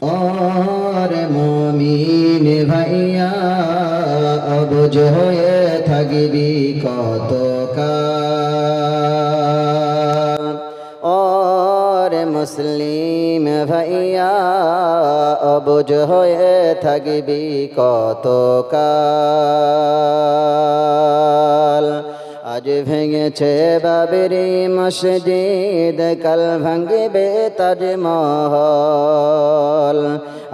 और मुमिन भाइया अबुझ হয়ে থাকবি কতকাল और मुस्लिम ভাইয়া অবুঝ হয়ে থাকবি কতকাল আজ ভেঙেছে বাবরি মসজিদ কাল ভাঙবে তাজমহল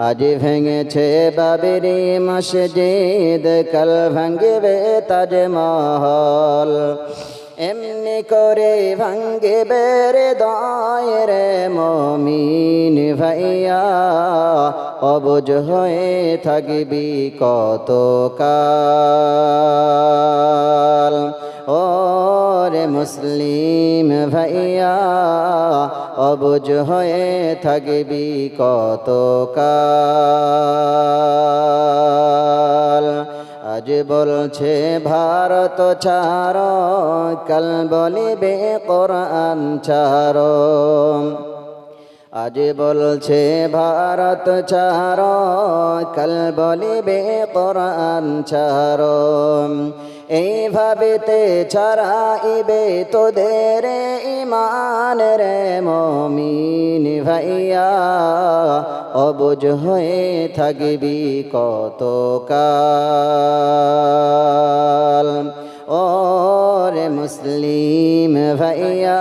আজ ভেঙেছে বাবরি মসজিদ কাল ভাঙবে তাজমহল এমনি করে ভাঙবে হৃদয় রে মুমিন ভাইয়া অবুঝ হয়ে থাকবি কতকাল ওরে মুসলিম ভাইয়া অবুঝ হয়ে থাকবি কতকাল আজ বলছে ভারত ছাড়ো কাল বলিবে কোরআন ছাড়ো আজ বলছে ভারত ছাড়ো কাল বলিবে কোরআন ছাড়ো এইভাবেতে ছাড়াইবে তোদের ঈমান রে মুমিন ভাইয়া অবুঝ হয়ে থাকবি কতকাল ওরে মুসলিম ভাইয়া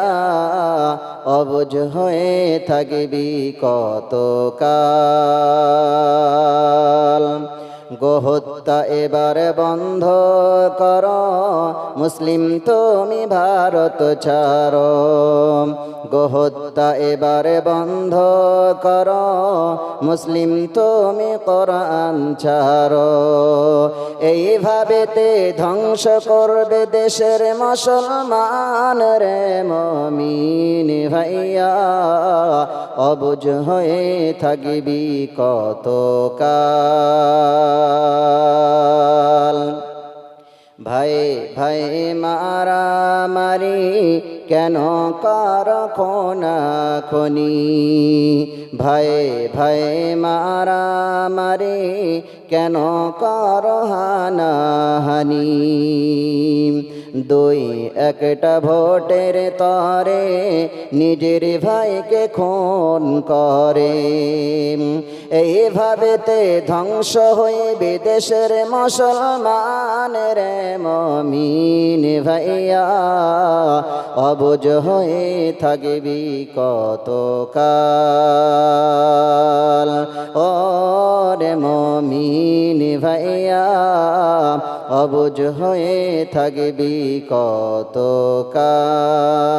অবুঝ হয়ে থাকবি কতকাল গোহত্যা এবার বন্ধ কর মুসলিম তুমি ভারত ছাড়ো গোহত্যা এবার বন্ধ কর মুসলিম তুমি কোরআন ছাড়ো এইভাবেতে ধ্বংস করবে দেশের মুসলমান রে মুমিন ভাইয়া অবুঝ হয়ে থাকবি কতকাল ভাই ভাই মারামারি কেন কার খুনাখুনি ভাই ভাই মারামারি কেন কার হানাহানি দুই একটা ভোটের তরে নিজের ভাইকে খুন করে এইভাবেতে ধ্বংস হইবে দেশের মুসলমান রে মুমিন ভাইয়া অবুঝ হয়ে থাকবি কতকাল ওরে মুমিন ভাইয়া অবুঝ হয়ে থাকবি কতকাল।